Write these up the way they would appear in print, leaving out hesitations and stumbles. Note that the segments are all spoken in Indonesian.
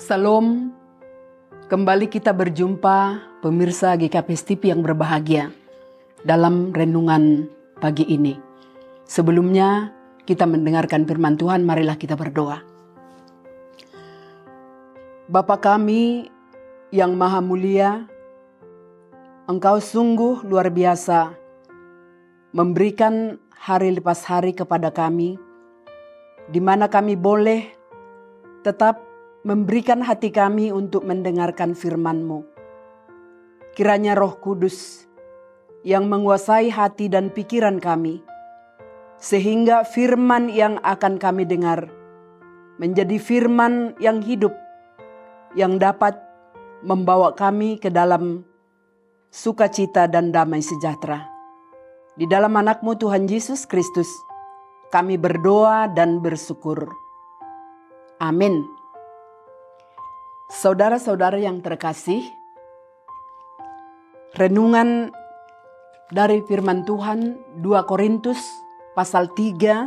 Salam, kembali kita berjumpa pemirsa GKPS TV yang berbahagia dalam renungan pagi ini. Sebelumnya kita mendengarkan firman Tuhan, marilah kita berdoa. Bapa kami yang maha mulia, Engkau sungguh luar biasa memberikan hari lepas hari kepada kami, di mana kami boleh tetap memberikan hati kami untuk mendengarkan firman-Mu. Kiranya Roh Kudus yang menguasai hati dan pikiran kami, sehingga firman yang akan kami dengar menjadi firman yang hidup, yang dapat membawa kami ke dalam sukacita dan damai sejahtera. Di dalam anak-Mu Tuhan Yesus Kristus, kami berdoa dan bersyukur. Amin. Saudara-saudara yang terkasih, renungan dari firman Tuhan 2 Korintus pasal 3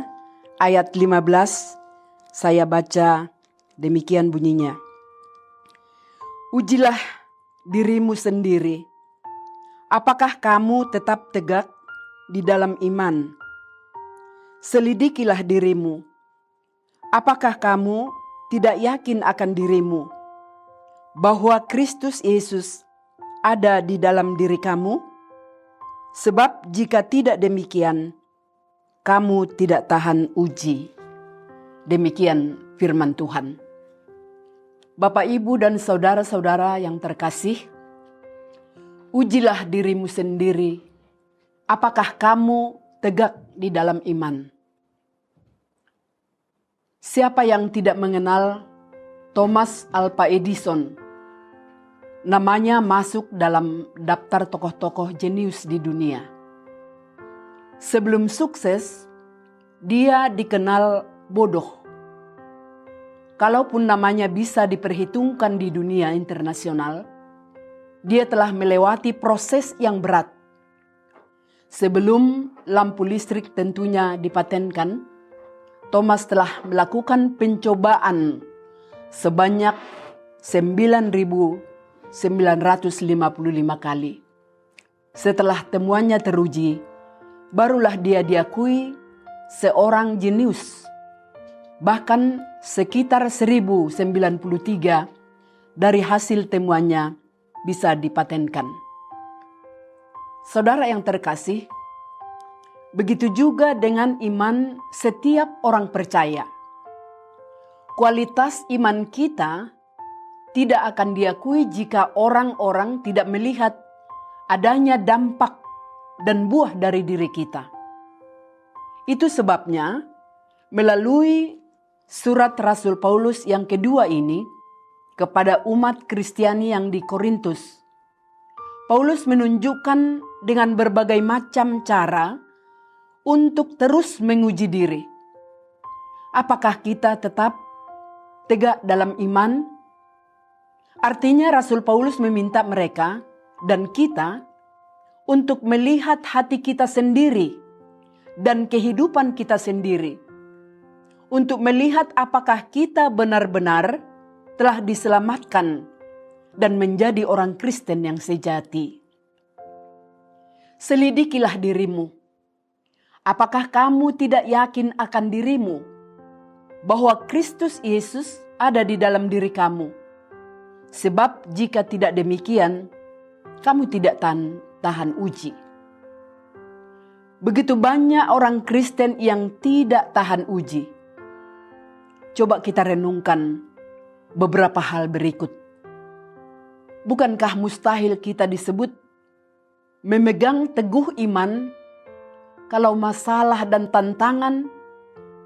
ayat 15, saya baca demikian bunyinya. Ujilah dirimu sendiri, apakah kamu tetap tegak di dalam iman? Selidikilah dirimu, apakah kamu tidak yakin akan dirimu bahwa Kristus Yesus ada di dalam diri kamu? Sebab jika tidak demikian, kamu tidak tahan uji. Demikian firman Tuhan. Bapak, Ibu, dan saudara-saudara yang terkasih, ujilah dirimu sendiri, apakah kamu tegak di dalam iman? Siapa yang tidak mengenal Thomas Alva Edison? Namanya masuk dalam daftar tokoh-tokoh jenius di dunia. Sebelum sukses, dia dikenal bodoh. Kalaupun namanya bisa diperhitungkan di dunia internasional, dia telah melewati proses yang berat. Sebelum lampu listrik tentunya dipatenkan, Thomas telah melakukan pencobaan sebanyak 9.955 kali. Setelah temuannya teruji, barulah dia diakui seorang jenius. Bahkan sekitar 1093 dari hasil temuannya bisa dipatenkan. Saudara yang terkasih, begitu juga dengan iman setiap orang percaya. Kualitas iman kita tidak akan diakui jika orang-orang tidak melihat adanya dampak dan buah dari diri kita. Itu sebabnya melalui surat Rasul Paulus yang kedua ini kepada umat Kristiani yang di Korintus, Paulus menunjukkan dengan berbagai macam cara untuk terus menguji diri. Apakah kita tetap tegak dalam iman? Artinya Rasul Paulus meminta mereka dan kita untuk melihat hati kita sendiri dan kehidupan kita sendiri. Untuk melihat apakah kita benar-benar telah diselamatkan dan menjadi orang Kristen yang sejati. Selidikilah dirimu. Apakah kamu tidak yakin akan dirimu bahwa Kristus Yesus ada di dalam diri kamu? Sebab jika tidak demikian, kamu tidak tahan uji. Begitu banyak orang Kristen yang tidak tahan uji. Coba kita renungkan beberapa hal berikut. Bukankah mustahil kita disebut memegang teguh iman kalau masalah dan tantangan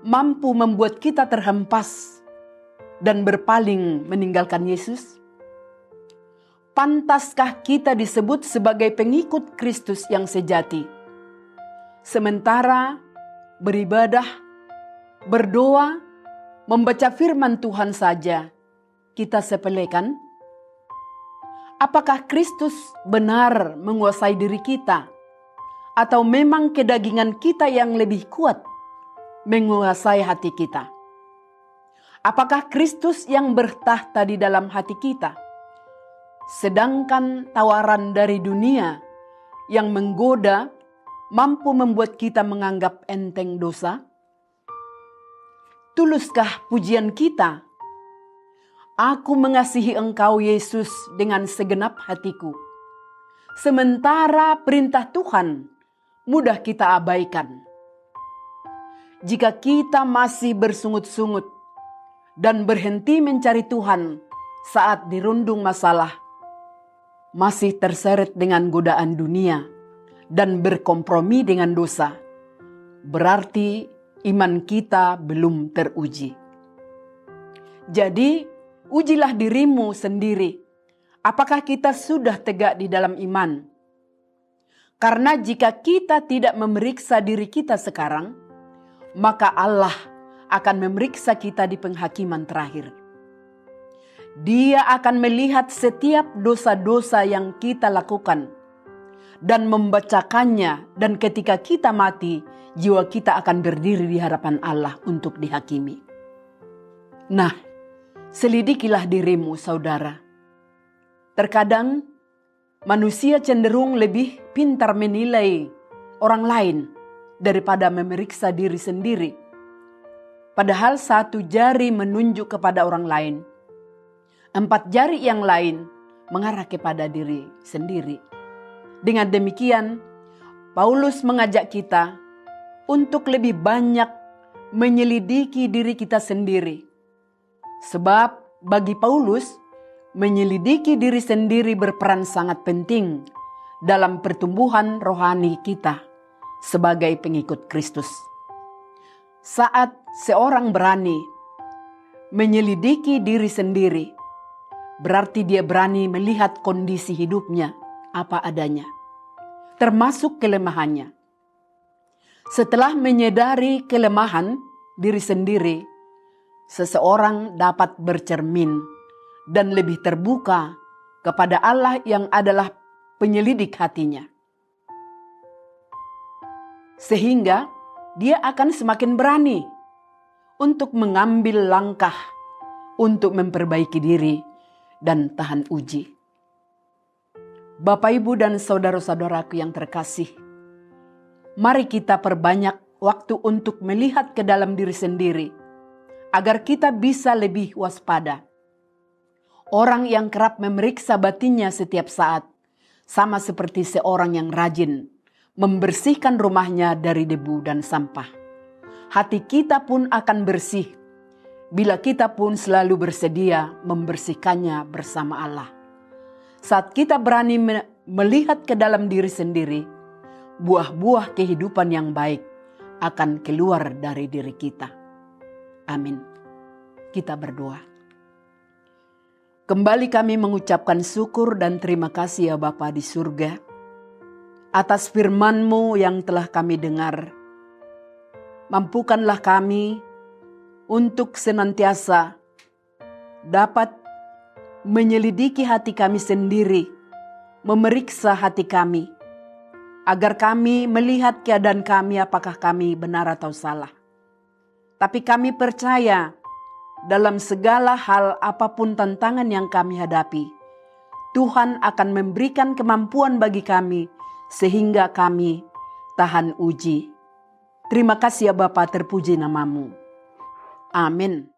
mampu membuat kita terhempas dan berpaling meninggalkan Yesus? Pantaskah kita disebut sebagai pengikut Kristus yang sejati? Sementara beribadah, berdoa, membaca firman Tuhan saja kita sepelekan? Apakah Kristus benar menguasai diri kita? Atau memang kedagingan kita yang lebih kuat menguasai hati kita? Apakah Kristus yang bertahta di dalam hati kita? Sedangkan tawaran dari dunia yang menggoda mampu membuat kita menganggap enteng dosa? Tuluskah pujian kita? Aku mengasihi Engkau Yesus dengan segenap hatiku. Sementara perintah Tuhan mudah kita abaikan. Jika kita masih bersungut-sungut dan berhenti mencari Tuhan saat dirundung masalah, masih terseret dengan godaan dunia dan berkompromi dengan dosa, berarti iman kita belum teruji. Jadi, ujilah dirimu sendiri. Apakah kita sudah tegak di dalam iman? Karena jika kita tidak memeriksa diri kita sekarang, maka Allah akan memeriksa kita di penghakiman terakhir. Dia akan melihat setiap dosa-dosa yang kita lakukan dan membacakannya, dan ketika kita mati, jiwa kita akan berdiri di hadapan Allah untuk dihakimi. Nah, selidikilah dirimu, saudara. Terkadang manusia cenderung lebih pintar menilai orang lain daripada memeriksa diri sendiri. Padahal satu jari menunjuk kepada orang lain, 4 jari yang lain mengarah kepada diri sendiri. Dengan demikian, Paulus mengajak kita untuk lebih banyak menyelidiki diri kita sendiri. Sebab bagi Paulus, menyelidiki diri sendiri berperan sangat penting dalam pertumbuhan rohani kita sebagai pengikut Kristus. Saat seorang berani menyelidiki diri sendiri, berarti dia berani melihat kondisi hidupnya apa adanya, termasuk kelemahannya. Setelah menyadari kelemahan diri sendiri, seseorang dapat bercermin dan lebih terbuka kepada Allah yang adalah penyelidik hatinya. Sehingga dia akan semakin berani untuk mengambil langkah untuk memperbaiki diri dan tahan uji. Bapak, Ibu, dan saudara-saudaraku yang terkasih, mari kita perbanyak waktu untuk melihat ke dalam diri sendiri, agar kita bisa lebih waspada. Orang yang kerap memeriksa batinnya setiap saat, sama seperti seorang yang rajin membersihkan rumahnya dari debu dan sampah. Hati kita pun akan bersih bila kita pun selalu bersedia membersihkannya bersama Allah. Saat kita berani melihat ke dalam diri sendiri, buah-buah kehidupan yang baik akan keluar dari diri kita. Amin. Kita berdoa. Kembali kami mengucapkan syukur dan terima kasih ya Bapa di surga, atas firman-Mu yang telah kami dengar. Mampukanlah kami untuk senantiasa dapat menyelidiki hati kami sendiri, memeriksa hati kami, agar kami melihat keadaan kami apakah kami benar atau salah. Tapi kami percaya dalam segala hal apapun tantangan yang kami hadapi, Tuhan akan memberikan kemampuan bagi kami sehingga kami tahan uji. Terima kasih ya Bapa, terpuji namamu. Amin.